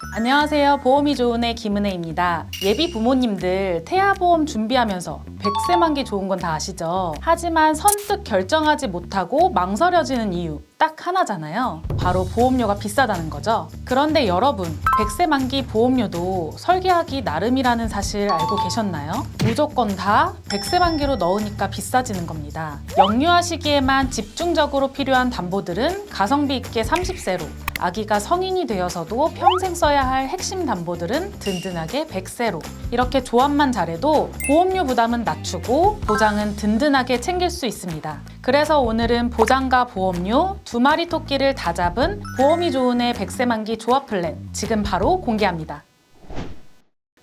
안녕하세요. 보험이 좋은애 김은혜입니다. 예비 부모님들 태아보험 준비하면서 100세 만기 좋은 건 다 아시죠? 하지만 선뜻 결정하지 못하고 망설여지는 이유 딱 하나잖아요. 바로 보험료가 비싸다는 거죠. 그런데 여러분, 100세 만기 보험료도 설계하기 나름이라는 사실 알고 계셨나요? 무조건 다 100세 만기로 넣으니까 비싸지는 겁니다. 영유아 시기에만 집중적으로 필요한 담보들은 가성비 있게 30세로, 아기가 성인이 되어서도 평생 써야 할 핵심 담보들은 든든하게 100세로, 이렇게 조합만 잘해도 보험료 부담은 낮추고 보장은 든든하게 챙길 수 있습니다. 그래서 오늘은 보장과 보험료 두 마리 토끼를 다 잡은 보험이 좋은 애 100세 만기 조합 플랜 지금 바로 공개합니다.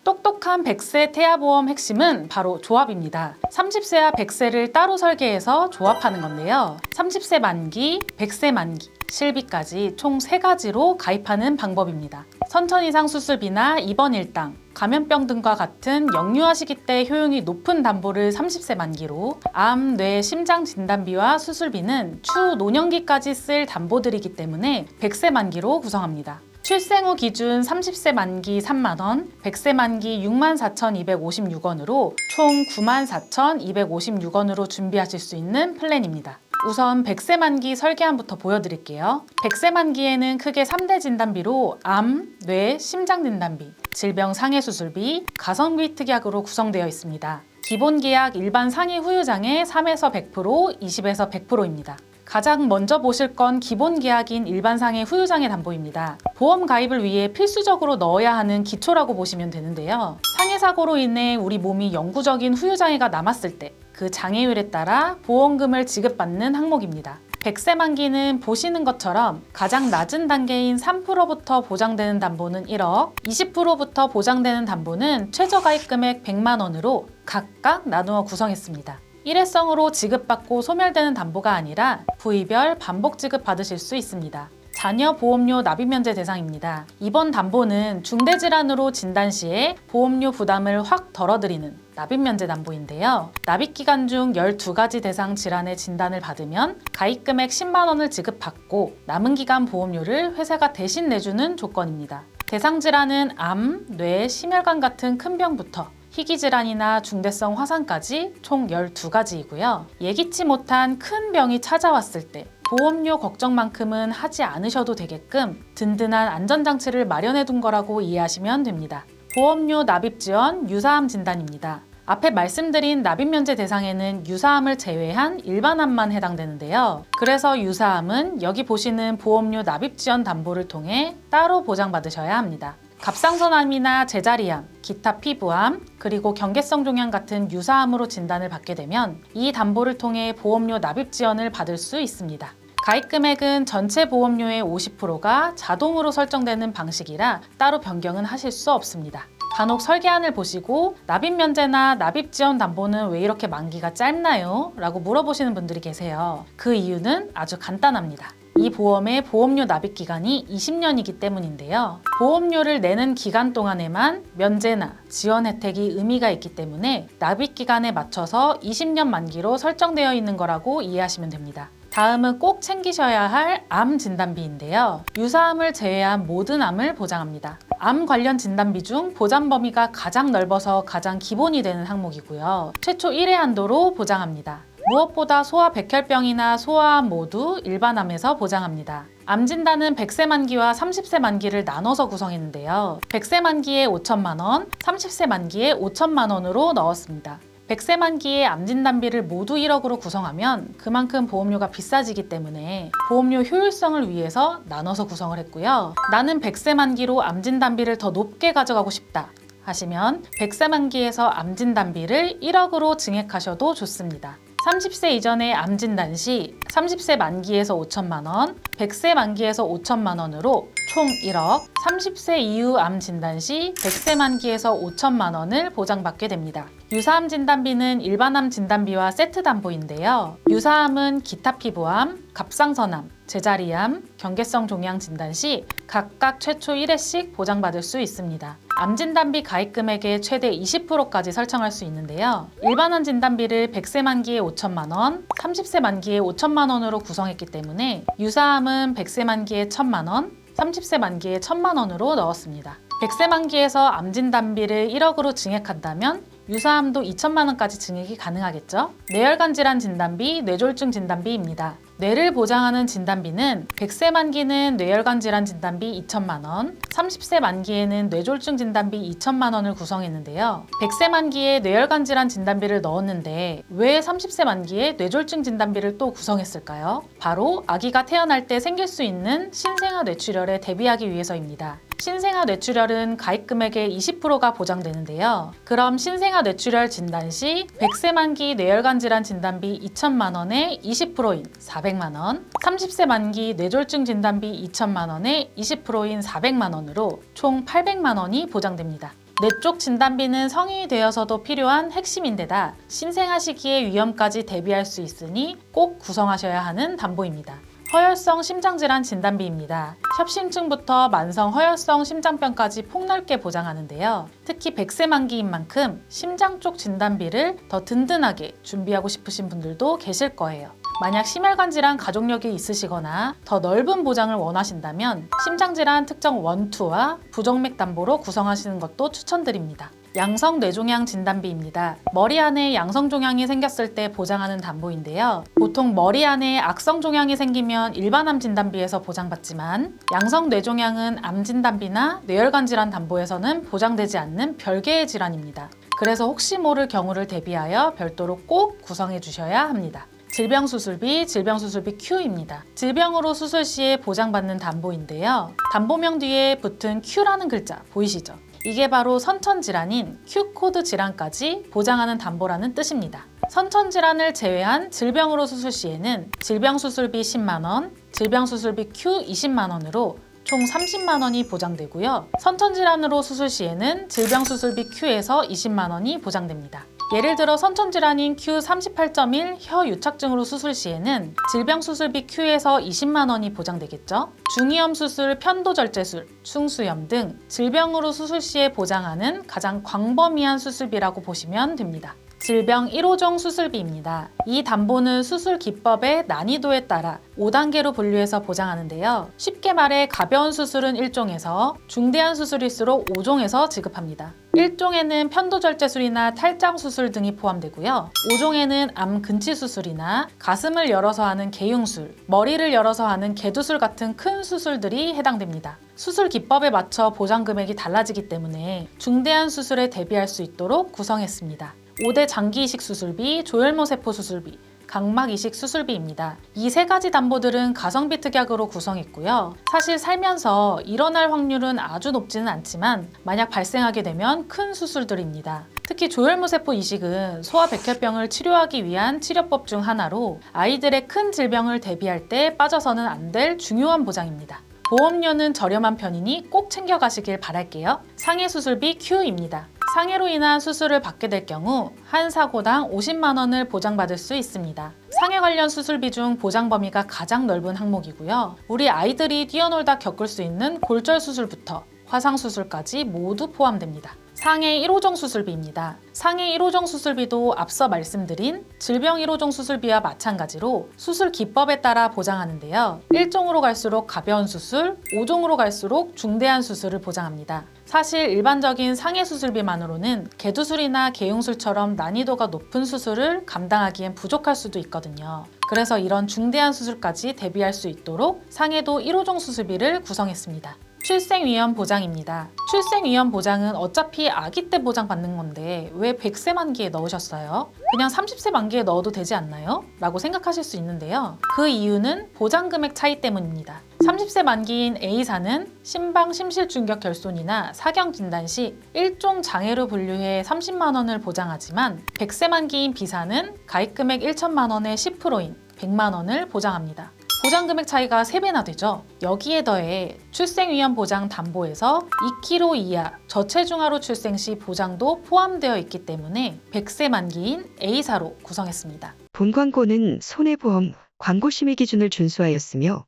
똑똑한 100세 태아보험 핵심은 바로 조합입니다. 30세와 100세를 따로 설계해서 조합하는 건데요. 30세 만기, 100세 만기, 실비까지 총 3가지로 가입하는 방법입니다. 선천 이상 수술비나 입원 일당, 감염병 등과 같은 영유아 시기 때 효용이 높은 담보를 30세 만기로, 암, 뇌, 심장 진단비와 수술비는 추 노년기까지 쓸 담보들이기 때문에 100세 만기로 구성합니다. 출생 후 기준 30세 만기 3만원, 100세 만기 64,256원으로 총 94,256원으로 준비하실 수 있는 플랜입니다. 우선 100세 만기 설계안부터 보여드릴게요. 100세 만기에는 크게 3대 진단비로 암, 뇌, 심장 진단비, 질병 상해 수술비, 가성비 특약으로 구성되어 있습니다. 기본 계약 일반 상해 후유장의 3에서 100%, 20에서 100%입니다. 가장 먼저 보실 건 기본 계약인 일반 상해 후유장애 담보입니다. 보험 가입을 위해 필수적으로 넣어야 하는 기초라고 보시면 되는데요. 상해 사고로 인해 우리 몸이 영구적인 후유장애가 남았을 때 그 장애율에 따라 보험금을 지급받는 항목입니다. 100세 만기는 보시는 것처럼 가장 낮은 단계인 3%부터 보장되는 담보는 1억, 20%부터 보장되는 담보는 최저 가입 금액 100만 원으로 각각 나누어 구성했습니다. 일회성으로 지급받고 소멸되는 담보가 아니라 부위별 반복 지급 받으실 수 있습니다. 자녀 보험료 납입 면제 대상입니다. 이번 담보는 중대질환으로 진단 시에 보험료 부담을 확 덜어드리는 납입 면제 담보인데요. 납입 기간 중 12가지 대상 질환의 진단을 받으면 가입 금액 10만 원을 지급받고 남은 기간 보험료를 회사가 대신 내주는 조건입니다. 대상 질환은 암, 뇌, 심혈관 같은 큰 병부터 희귀질환이나 중대성 화상까지 총 12가지이고요. 예기치 못한 큰 병이 찾아왔을 때 보험료 걱정만큼은 하지 않으셔도 되게끔 든든한 안전장치를 마련해 둔 거라고 이해하시면 됩니다. 보험료 납입 지원 유사암 진단입니다. 앞에 말씀드린 납입 면제 대상에는 유사암을 제외한 일반암만 해당되는데요. 그래서 유사암은 여기 보시는 보험료 납입 지원 담보를 통해 따로 보장받으셔야 합니다. 갑상선암이나 제자리암, 기타 피부암, 그리고 경계성 종양 같은 유사암으로 진단을 받게 되면 이 담보를 통해 보험료 납입 지원을 받을 수 있습니다. 가입 금액은 전체 보험료의 50%가 자동으로 설정되는 방식이라 따로 변경은 하실 수 없습니다. 간혹 설계안을 보시고 납입 면제나 납입 지원 담보는 왜 이렇게 만기가 짧나요? 라고 물어보시는 분들이 계세요. 그 이유는 아주 간단합니다. 이 보험의 보험료 납입 기간이 20년이기 때문인데요. 보험료를 내는 기간 동안에만 면제나 지원 혜택이 의미가 있기 때문에 납입 기간에 맞춰서 20년 만기로 설정되어 있는 거라고 이해하시면 됩니다. 다음은 꼭 챙기셔야 할 암 진단비인데요. 유사암을 제외한 모든 암을 보장합니다. 암 관련 진단비 중 보장 범위가 가장 넓어서 가장 기본이 되는 항목이고요. 최초 1회 한도로 보장합니다. 무엇보다 소아백혈병이나 소아암 모두 일반암에서 보장합니다. 암 진단은 100세 만기와 30세 만기를 나눠서 구성했는데요. 100세 만기에 5천만 원, 30세 만기에 5천만 원으로 넣었습니다. 100세 만기에 암 진단비를 모두 1억으로 구성하면 그만큼 보험료가 비싸지기 때문에 보험료 효율성을 위해서 나눠서 구성을 했고요. 나는 100세 만기로 암 진단비를 더 높게 가져가고 싶다 하시면 100세 만기에서 암 진단비를 1억으로 증액하셔도 좋습니다. 30세 이전의 암 진단 시 30세 만기에서 5천만 원, 100세 만기에서 5천만 원으로 총 1억, 30세 이후 암 진단 시 100세 만기에서 5천만 원을 보장받게 됩니다. 유사암 진단비는 일반암 진단비와 세트 담보인데요. 유사암은 기타 피부암, 갑상선암, 제자리암, 경계성 종양 진단 시 각각 최초 1회씩 보장받을 수 있습니다. 암 진단비 가입 금액의 최대 20%까지 설정할 수 있는데요. 일반암 진단비를 100세 만기에 5천만 원, 30세 만기에 5천만 원으로 구성했기 때문에 유사암은 100세 만기에 1천만 원, 30세 만기에 1,000만 원으로 넣었습니다. 100세 만기에서 암 진단비를 1억으로 증액한다면 유사암도 2천만 원까지 증액이 가능하겠죠? 뇌혈관 질환 진단비, 뇌졸중 진단비입니다. 뇌를 보장하는 진단비는 100세 만기는 뇌혈관 질환 진단비 2천만 원, 30세 만기에는 뇌졸중 진단비 2천만 원을 구성했는데요. 100세 만기에 뇌혈관 질환 진단비를 넣었는데 왜 30세 만기에 뇌졸중 진단비를 또 구성했을까요? 바로 아기가 태어날 때 생길 수 있는 신생아 뇌출혈에 대비하기 위해서입니다. 신생아 뇌출혈은 가입 금액의 20%가 보장되는데요. 그럼 신생아 뇌출혈 진단 시 100세 만기 뇌혈관 질환 진단비 2천만 원의 20%인 400만 원, 30세 만기 뇌졸중 진단비 2천만 원의 20%인 400만 원으로 총 800만 원이 보장됩니다. 뇌 쪽 진단비는 성인이 되어서도 필요한 핵심인데다 신생아 시기의 위험까지 대비할 수 있으니 꼭 구성하셔야 하는 담보입니다. 허혈성 심장질환 진단비입니다. 협심증부터 만성 허혈성 심장병까지 폭넓게 보장하는데요. 특히 100세 만기인 만큼 심장 쪽 진단비를 더 든든하게 준비하고 싶으신 분들도 계실 거예요. 만약 심혈관 질환 가족력이 있으시거나 더 넓은 보장을 원하신다면 심장질환 특정 1, 2와 부정맥 담보로 구성하시는 것도 추천드립니다. 양성 뇌종양 진단비입니다. 머리 안에 양성 종양이 생겼을 때 보장하는 담보인데요. 보통 머리 안에 악성 종양이 생기면 일반 암 진단비에서 보장받지만 양성 뇌종양은 암 진단비나 뇌혈관 질환 담보에서는 보장되지 않는 별개의 질환입니다. 그래서 혹시 모를 경우를 대비하여 별도로 꼭 구성해 주셔야 합니다. 질병수술비, 질병수술비 Q입니다. 질병으로 수술 시에 보장받는 담보인데요. 담보명 뒤에 붙은 Q라는 글자 보이시죠? 이게 바로 선천질환인 Q코드 질환까지 보장하는 담보라는 뜻입니다. 선천질환을 제외한 질병으로 수술 시에는 질병수술비 10만 원, 질병수술비 Q 20만 원으로 총 30만 원이 보장되고요. 선천질환으로 수술 시에는 질병수술비 Q에서 20만 원이 보장됩니다. 예를 들어 선천질환인 Q38.1 혀유착증으로 수술 시에는 질병수술비 Q에서 20만 원이 보장되겠죠. 중이염 수술, 편도절제술, 충수염 등 질병으로 수술 시에 보장하는 가장 광범위한 수술비라고 보시면 됩니다. 질병 1호종 수술비입니다. 이 담보는 수술 기법의 난이도에 따라 5단계로 분류해서 보장하는데요. 쉽게 말해 가벼운 수술은 1종에서 중대한 수술일수록 5종에서 지급합니다. 1종에는 편도절제술이나 탈장 수술 등이 포함되고요. 5종에는 암 근치 수술이나 가슴을 열어서 하는 개흉술, 머리를 열어서 하는 개두술 같은 큰 수술들이 해당됩니다. 수술 기법에 맞춰 보장 금액이 달라지기 때문에 중대한 수술에 대비할 수 있도록 구성했습니다. 5대 장기 이식 수술비, 조혈모 세포 수술비, 각막 이식 수술비입니다. 이 세 가지 담보들은 가성비 특약으로 구성했고요. 사실 살면서 일어날 확률은 아주 높지는 않지만 만약 발생하게 되면 큰 수술들입니다. 특히 조혈모 세포 이식은 소아백혈병을 치료하기 위한 치료법 중 하나로 아이들의 큰 질병을 대비할 때 빠져서는 안 될 중요한 보장입니다. 보험료는 저렴한 편이니 꼭 챙겨가시길 바랄게요. 상해 수술비 Q입니다. 상해로 인한 수술을 받게 될 경우 한 사고당 50만 원을 보장받을 수 있습니다. 상해 관련 수술비 중 보장 범위가 가장 넓은 항목이고요. 우리 아이들이 뛰어놀다 겪을 수 있는 골절 수술부터 화상 수술까지 모두 포함됩니다. 상해 1호종 수술비입니다. 상해 1호종 수술비도 앞서 말씀드린 질병 1호종 수술비와 마찬가지로 수술 기법에 따라 보장하는데요. 1종으로 갈수록 가벼운 수술, 5종으로 갈수록 중대한 수술을 보장합니다. 사실 일반적인 상해 수술비만으로는 개두술이나 개흉술처럼 난이도가 높은 수술을 감당하기엔 부족할 수도 있거든요. 그래서 이런 중대한 수술까지 대비할 수 있도록 상해도 1호종 수술비를 구성했습니다. 출생위험 보장입니다. 출생위험 보장은 어차피 아기 때 보장받는 건데 왜 100세 만기에 넣으셨어요? 그냥 30세 만기에 넣어도 되지 않나요? 라고 생각하실 수 있는데요. 그 이유는 보장 금액 차이 때문입니다. 30세 만기인 A사는 심방 심실중격 결손이나 사경 진단 시 1종 장애로 분류해 30만 원을 보장하지만 100세 만기인 B사는 가입 금액 1천만 원의 10%인 100만 원을 보장합니다. 보장 금액 차이가 3배나 되죠. 여기에 더해 출생위험 보장 담보에서 2kg 이하 저체중아로 출생 시 보장도 포함되어 있기 때문에 100세 만기인 A사로 구성했습니다. 본 광고는 손해보험 광고 심의 기준을 준수하였으며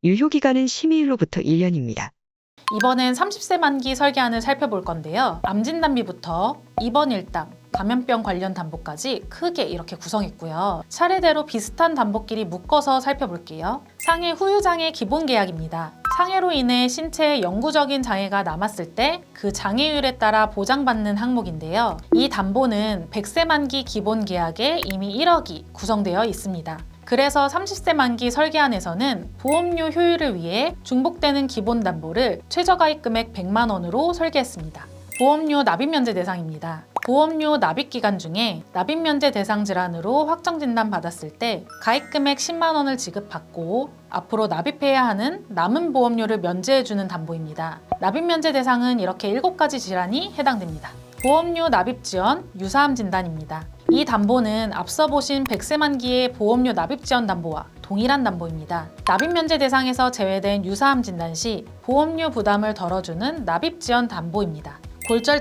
유효기간은 심의일로부터 1년입니다. 이번엔 30세 만기 설계안을 살펴볼 건데요. 암 진단비부터 입원 일당, 감염병 관련 담보까지 크게 이렇게 구성했고요. 차례대로 비슷한 담보끼리 묶어서 살펴볼게요. 상해 후유장애 기본 계약입니다. 상해로 인해 신체에 영구적인 장애가 남았을 때 그 장애율에 따라 보장받는 항목인데요. 이 담보는 100세 만기 기본 계약에 이미 1억이 구성되어 있습니다. 그래서 30세 만기 설계안에서는 보험료 효율을 위해 중복되는 기본 담보를 최저가입 금액 100만 원으로 설계했습니다. 보험료 납입 면제 대상입니다. 보험료 납입 기간 중에 납입 면제 대상 질환으로 확정 진단 받았을 때 가입 금액 10만 원을 지급받고 앞으로 납입해야 하는 남은 보험료를 면제해주는 담보입니다. 납입 면제 대상은 이렇게 7가지 질환이 해당됩니다. 보험료 납입 지원, 유사암 진단입니다. 이 담보는 앞서 보신 100세 만기의 보험료 납입 지원 담보와 동일한 담보입니다. 납입 면제 대상에서 제외된 유사암 진단 시 보험료 부담을 덜어주는 납입 지원 담보입니다. 골절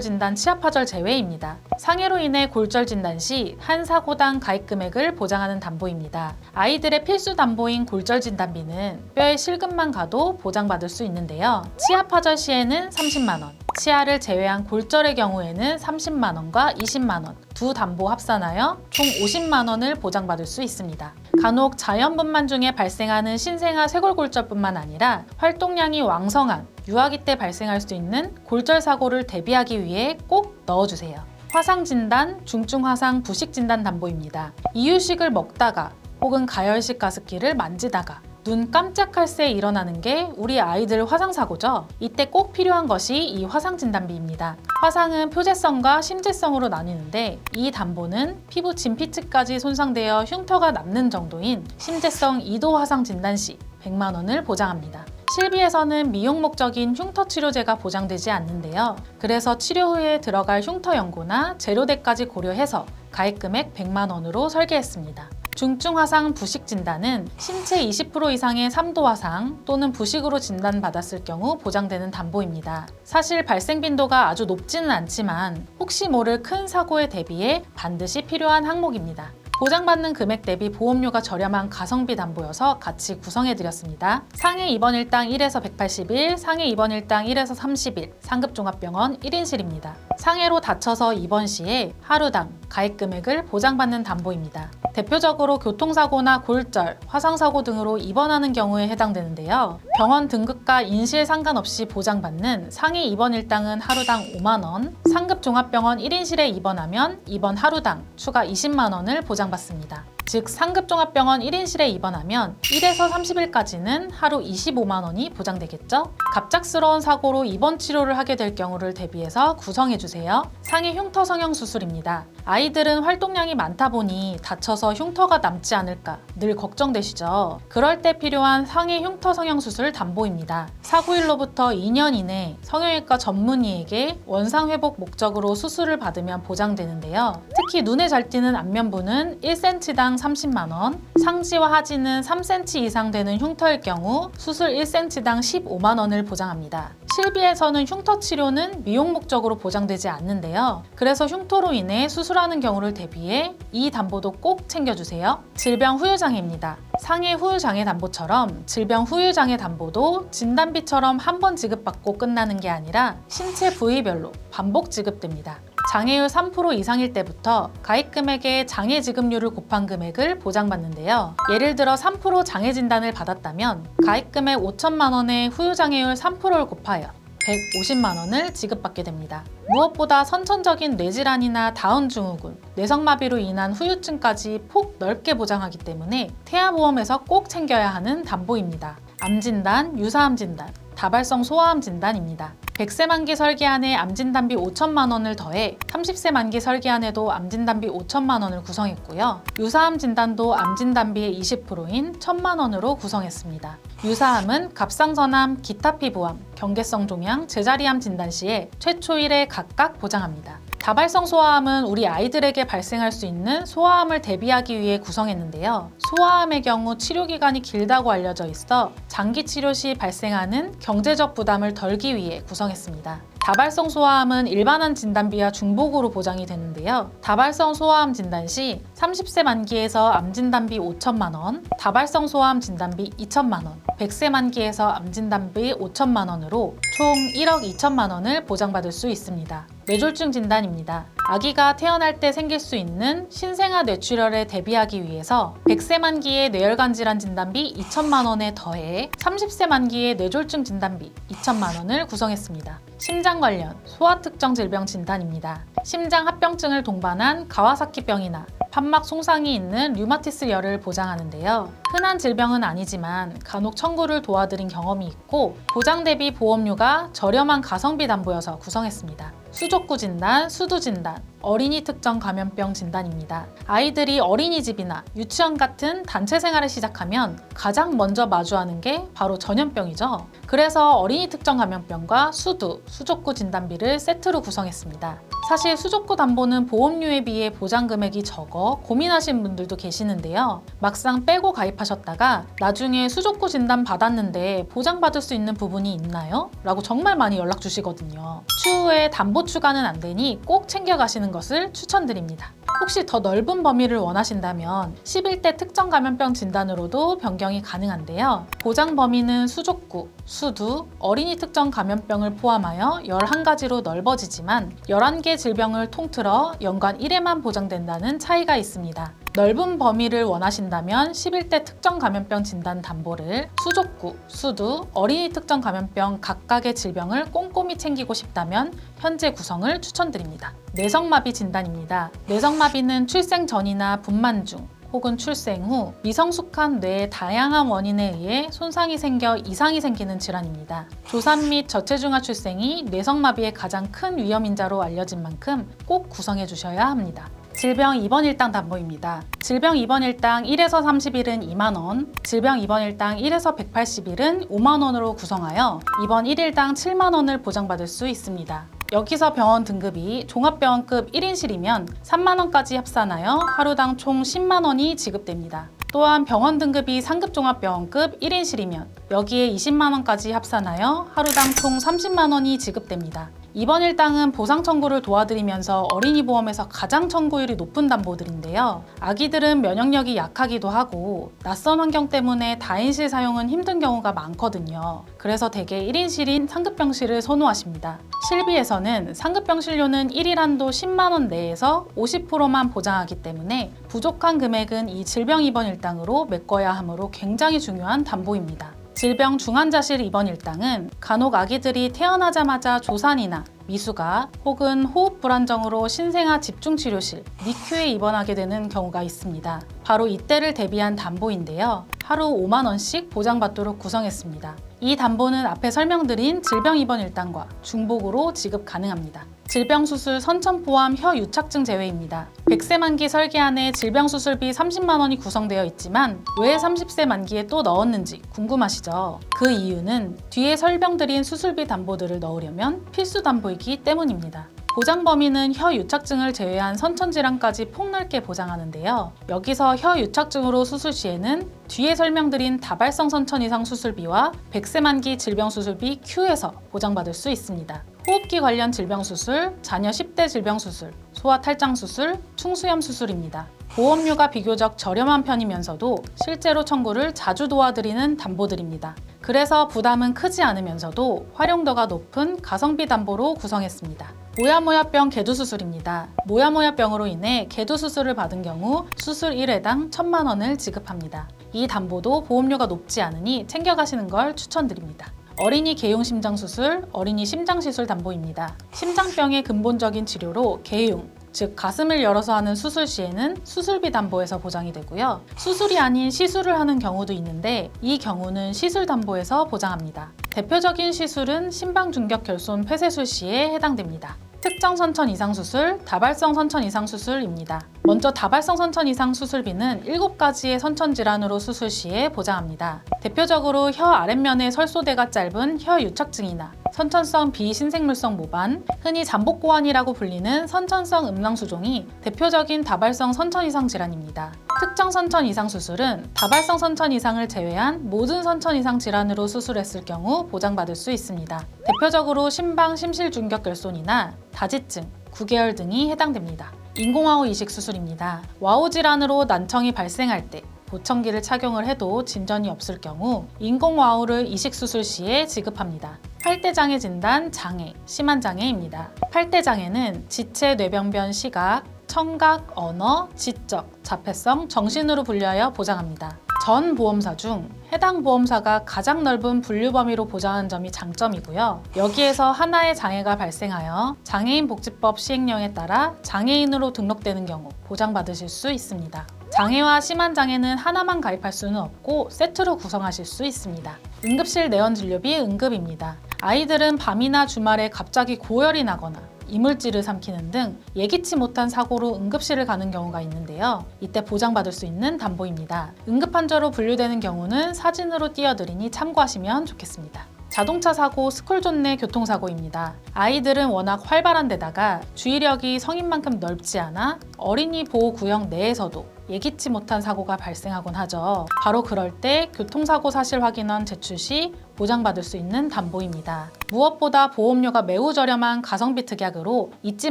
진단 치아파절 제외입니다. 상해로 인해 골절 진단 시 한 사고당 가입 금액을 보장하는 담보입니다. 아이들의 필수 담보인 골절 진단비는 뼈에 실금만 가도 보장받을 수 있는데요. 치아파절 시에는 30만 원, 치아를 제외한 골절의 경우에는 30만 원과 20만 원, 두 담보 합산하여 총 50만 원을 보장받을 수 있습니다. 간혹 자연분만 중에 발생하는 신생아 쇄골골절뿐만 아니라 활동량이 왕성한 유아기 때 발생할 수 있는 골절 사고를 대비하기 위해 꼭 넣어주세요. 화상진단, 중증화상 부식진단 담보입니다. 이유식을 먹다가 혹은 가열식 가습기를 만지다가 눈 깜짝할 새 일어나는 게 우리 아이들 화상사고죠. 이때 꼭 필요한 것이 이 화상진단비입니다. 화상은 표재성과 심재성으로 나뉘는데 이 담보는 피부 진피층까지 손상되어 흉터가 남는 정도인 심재성 2도 화상 진단 시 100만 원을 보장합니다. 실비에서는 미용 목적인 흉터 치료제가 보장되지 않는데요. 그래서 치료 후에 들어갈 흉터 연고나 재료대까지 고려해서 가입 금액 100만 원으로 설계했습니다. 중증 화상 부식 진단은 신체 20% 이상의 3도 화상 또는 부식으로 진단받았을 경우 보장되는 담보입니다. 사실 발생 빈도가 아주 높지는 않지만 혹시 모를 큰 사고에 대비해 반드시 필요한 항목입니다. 보장받는 금액 대비 보험료가 저렴한 가성비 담보여서 같이 구성해드렸습니다. 상해 입원 일당 1에서 180일, 상해 입원 일당 1에서 30일, 상급종합병원 1인실입니다. 상해로 다쳐서 입원 시에 하루당 가입 금액을 보장받는 담보입니다. 대표적으로 교통사고나 골절, 화상사고 등으로 입원하는 경우에 해당되는데요. 병원 등급과 인실 상관없이 보장받는 상해 입원 일당은 하루당 5만 원, 상급종합병원 1인실에 입원하면 입원 하루당 추가 20만 원을 보장받습니다. 즉 상급종합병원 1인실에 입원하면 1에서 30일까지는 하루 25만 원이 보장되겠죠? 갑작스러운 사고로 입원 치료를 하게 될 경우를 대비해서 구성해주세요. 상해 흉터 성형 수술입니다. 아이들은 활동량이 많다 보니 다쳐서 흉터가 남지 않을까 늘 걱정되시죠? 그럴 때 필요한 상해 흉터 성형 수술 담보입니다. 사고일로부터 2년 이내 성형외과 전문의에게 원상 회복 목적으로 수술을 받으면 보장되는데요. 특히 눈에 잘 띄는 안면부는 1cm당 30만 원, 상지와 하지는 3cm 이상 되는 흉터일 경우 수술 1cm당 15만 원을 보장합니다. 실비에서는 흉터 치료는 미용 목적으로 보장되지 않는데요. 그래서 흉터로 인해 수술하는 경우를 대비해 이 담보도 꼭 챙겨주세요. 질병 후유장애입니다. 상해 후유장애 담보처럼 질병 후유장애 담보도 진단비처럼 한 번 지급받고 끝나는 게 아니라 신체 부위별로 반복 지급됩니다. 장애율 3% 이상일 때부터 가입 금액에 장애 지급률을 곱한 금액을 보장받는데요. 예를 들어 3% 장애 진단을 받았다면 가입 금액 5천만 원에 후유장애율 3%를 곱하여 150만 원을 지급받게 됩니다. 무엇보다 선천적인 뇌질환이나 다운증후군, 뇌성마비로 인한 후유증까지 폭 넓게 보장하기 때문에 태아보험에서 꼭 챙겨야 하는 담보입니다. 암진단, 유사암 진단, 다발성 소아암 진단입니다. 100세 만기 설계안에 암진단비 5천만 원을 더해 30세 만기 설계안에도 암진단비 5천만 원을 구성했고요. 유사암 진단도 암진단비의 20%인 1천만 원으로 구성했습니다. 유사암은 갑상선암, 기타 피부암, 경계성 종양, 제자리암 진단 시에 최초 1회 각각 보장합니다. 다발성 소아암은 우리 아이들에게 발생할 수 있는 소아암을 대비하기 위해 구성했는데요. 소아암의 경우 치료기간이 길다고 알려져 있어 장기 치료 시 발생하는 경제적 부담을 덜기 위해 구성했습니다. 다발성 소아암은 일반암 진단비와 중복으로 보장이 되는데요. 다발성 소아암 진단 시 30세 만기에서 암 진단비 5천만 원, 다발성 소아암 진단비 2천만 원, 100세 만기에서 암 진단비 5천만 원으로 총 1억 2천만 원을 보장받을 수 있습니다. 뇌졸중 진단입니다. 아기가 태어날 때 생길 수 있는 신생아 뇌출혈에 대비하기 위해서 100세 만기의 뇌혈관 질환 진단비 2천만 원에 더해 30세 만기의 뇌졸중 진단비 2천만 원을 구성했습니다. 심장 관련 소아 특정 질병 진단입니다. 심장 합병증을 동반한 가와사키병이나 판막 손상이 있는 류마티스열을 보장하는데요. 흔한 질병은 아니지만 간혹 청구를 도와드린 경험이 있고 보장 대비 보험료가 저렴한 가성비 담보여서 구성했습니다. 수족구 진단, 수두 진단, 어린이 특정 감염병 진단입니다. 아이들이 어린이집이나 유치원 같은 단체 생활을 시작하면 가장 먼저 마주하는 게 바로 전염병이죠. 그래서 어린이 특정 감염병과 수두, 수족구 진단비를 세트로 구성했습니다. 사실 수족구 담보는 보험료에 비해 보장 금액이 적어 고민하신 분들도 계시는데요. 막상 빼고 가입하셨다가 나중에 수족구 진단 받았는데 보장받을 수 있는 부분이 있나요? 라고 정말 많이 연락 주시거든요. 추후에 담보 추가는 안 되니 꼭 챙겨가시는 것을 추천드립니다. 혹시 더 넓은 범위를 원하신다면 11대 특정 감염병 진단으로도 변경이 가능한데요. 보장 범위는 수족구, 수두, 어린이 특정 감염병을 포함하여 11가지로 넓어지지만 11개 질병을 통틀어 연간 1회만 보장된다는 차이가 있습니다. 넓은 범위를 원하신다면 11대 특정 감염병 진단 담보를 수족구, 수두, 어린이 특정 감염병 각각의 질병을 꼼꼼히 챙기고 싶다면 현재 구성을 추천드립니다. 뇌성마비 진단입니다. 뇌성마비는 출생 전이나 분만 중 혹은 출생 후 미성숙한 뇌의 다양한 원인에 의해 손상이 생겨 이상이 생기는 질환입니다. 조산 및 저체중아 출생이 뇌성마비의 가장 큰 위험인자로 알려진 만큼 꼭 구성해 주셔야 합니다. 질병 입원 일당 담보입니다. 질병 입원 일당 1에서 30일은 2만 원, 질병 입원 일당 1에서 180일은 5만 원으로 구성하여 입원 1일당 7만 원을 보장받을 수 있습니다. 여기서 병원 등급이 종합병원급 1인실이면 3만 원까지 합산하여 하루당 총 10만 원이 지급됩니다. 또한 병원 등급이 상급 종합병원급 1인실이면 여기에 20만 원까지 합산하여 하루당 총 30만 원이 지급됩니다. 입원 일당은 보상 청구를 도와드리면서 어린이 보험에서 가장 청구율이 높은 담보들인데요. 아기들은 면역력이 약하기도 하고 낯선 환경 때문에 다인실 사용은 힘든 경우가 많거든요. 그래서 대개 1인실인 상급병실을 선호하십니다. 실비에서는 상급병실료는 1일 한도 10만 원 내에서 50%만 보장하기 때문에 부족한 금액은 이 질병 입원 일당으로 메꿔야 하므로 굉장히 중요한 담보입니다. 질병 중환자실 입원 일당은 간혹 아기들이 태어나자마자 조산이나 미수가 혹은 호흡 불안정으로 신생아 집중치료실 (니큐에) 입원하게 되는 경우가 있습니다. 바로 이때를 대비한 담보인데요. 하루 5만 원씩 보장받도록 구성했습니다. 이 담보는 앞에 설명드린 질병 입원 일당과 중복으로 지급 가능합니다. 질병수술 선천 포함 혀 유착증 제외입니다. 100세 만기 설계안에 질병수술비 30만 원이 구성되어 있지만 왜 30세 만기에 또 넣었는지 궁금하시죠? 그 이유는 뒤에 설명드린 수술비 담보들을 넣으려면 필수 담보이기 때문입니다. 보장 범위는 혀 유착증을 제외한 선천질환까지 폭넓게 보장하는데요. 여기서 혀 유착증으로 수술 시에는 뒤에 설명드린 다발성 선천 이상 수술비와 100세 만기 질병 수술비 Q에서 보장받을 수 있습니다. 호흡기 관련 질병 수술, 자녀 10대 질병 수술, 소아 탈장 수술, 충수염 수술입니다. 보험료가 비교적 저렴한 편이면서도 실제로 청구를 자주 도와드리는 담보들입니다. 그래서 부담은 크지 않으면서도 활용도가 높은 가성비 담보로 구성했습니다. 모야모야병 개두수술입니다. 모야모야병으로 인해 개두수술을 받은 경우 수술 1회당 1,000만 원을 지급합니다. 이 담보도 보험료가 높지 않으니 챙겨가시는 걸 추천드립니다. 어린이 개용 심장수술, 어린이 심장시술 담보입니다. 심장병의 근본적인 치료로 개용, 즉 가슴을 열어서 하는 수술 시에는 수술비 담보에서 보장이 되고요. 수술이 아닌 시술을 하는 경우도 있는데 이 경우는 시술 담보에서 보장합니다. 대표적인 시술은 심방중격결손 폐쇄술 시에 해당됩니다. 특정 선천 이상 수술, 다발성 선천 이상 수술입니다. 먼저 다발성 선천 이상 수술비는 7가지의 선천 질환으로 수술 시에 보장합니다. 대표적으로 혀 아랫면의 설소대가 짧은 혀 유착증이나 선천성 비신생물성 모반, 흔히 잠복고환이라고 불리는 선천성 음낭수종이 대표적인 다발성 선천 이상 질환입니다. 특정 선천 이상 수술은 다발성 선천 이상을 제외한 모든 선천 이상 질환으로 수술했을 경우 보장받을 수 있습니다. 대표적으로 심방 심실중격결손이나 다지증, 구개열 등이 해당됩니다. 인공와우 이식 수술입니다. 와우 질환으로 난청이 발생할 때 보청기를 착용을 해도 진전이 없을 경우 인공와우를 이식 수술 시에 지급합니다. 팔대장애 진단 장애, 심한 장애입니다. 팔대장애는 지체, 뇌병변, 시각, 청각, 언어, 지적, 자폐성, 정신으로 분류하여 보장합니다. 전 보험사 중 해당 보험사가 가장 넓은 분류 범위로 보장하는 점이 장점이고요. 여기에서 하나의 장애가 발생하여 장애인복지법 시행령에 따라 장애인으로 등록되는 경우 보장받으실 수 있습니다. 장애와 심한 장애는 하나만 가입할 수는 없고 세트로 구성하실 수 있습니다. 응급실 내원 진료비 응급입니다. 아이들은 밤이나 주말에 갑자기 고열이 나거나 이물질을 삼키는 등 예기치 못한 사고로 응급실을 가는 경우가 있는데요. 이때 보장받을 수 있는 담보입니다. 응급환자로 분류되는 경우는 사진으로 띄워드리니 참고하시면 좋겠습니다. 자동차 사고, 스쿨존 내 교통사고입니다. 아이들은 워낙 활발한 데다가 주의력이 성인만큼 넓지 않아 어린이 보호구역 내에서도 예기치 못한 사고가 발생하곤 하죠. 바로 그럴 때 교통사고 사실 확인원 제출 시 보장받을 수 있는 담보입니다. 무엇보다 보험료가 매우 저렴한 가성비 특약으로 잊지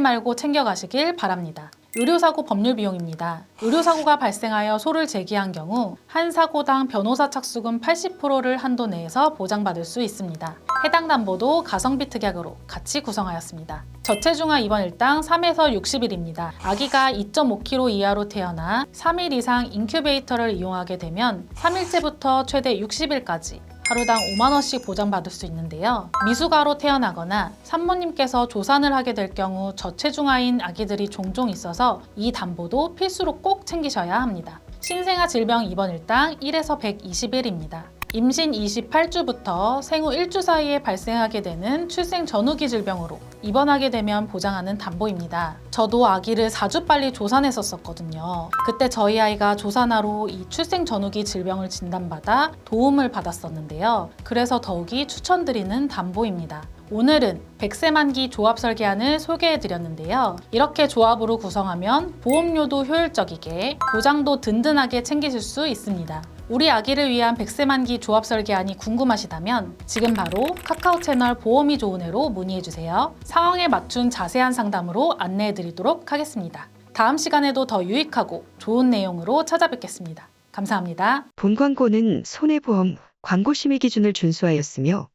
말고 챙겨가시길 바랍니다. 의료사고 법률 비용입니다. 의료사고가 발생하여 소를 제기한 경우 한 사고당 변호사 착수금 80%를 한도 내에서 보장받을 수 있습니다. 해당 담보도 가성비 특약으로 같이 구성하였습니다. 저체중아 입원 일당 3에서 60일입니다. 아기가 2.5kg 이하로 태어나 3일 이상 인큐베이터를 이용하게 되면 3일째부터 최대 60일까지 하루당 5만 원씩 보장받을 수 있는데요. 미숙아로 태어나거나 산모님께서 조산을 하게 될 경우 저체중아인 아기들이 종종 있어서 이 담보도 필수로 꼭 챙기셔야 합니다. 신생아 질병 입원 일당 1에서 120일입니다. 임신 28주부터 생후 1주 사이에 발생하게 되는 출생 전후기 질병으로 입원하게 되면 보장하는 담보입니다. 저도 아기를 4주 빨리 조산했었거든요. 그때 저희 아이가 조산아로 이 출생 전후기 질병을 진단받아 도움을 받았었는데요. 그래서 더욱이 추천드리는 담보입니다. 오늘은 100세 만기 조합 설계안을 소개해드렸는데요. 이렇게 조합으로 구성하면 보험료도 효율적이게 보장도 든든하게 챙기실 수 있습니다. 우리 아기를 위한 100세 만기 조합 설계안이 궁금하시다면 지금 바로 카카오 채널 보험이 좋은 애로 문의해주세요. 상황에 맞춘 자세한 상담으로 안내해드리도록 하겠습니다. 다음 시간에도 더 유익하고 좋은 내용으로 찾아뵙겠습니다. 감사합니다. 본 광고는 손해보험 광고 심의 기준을 준수하였으며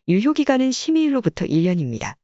유효기간은 심의일로부터 1년입니다.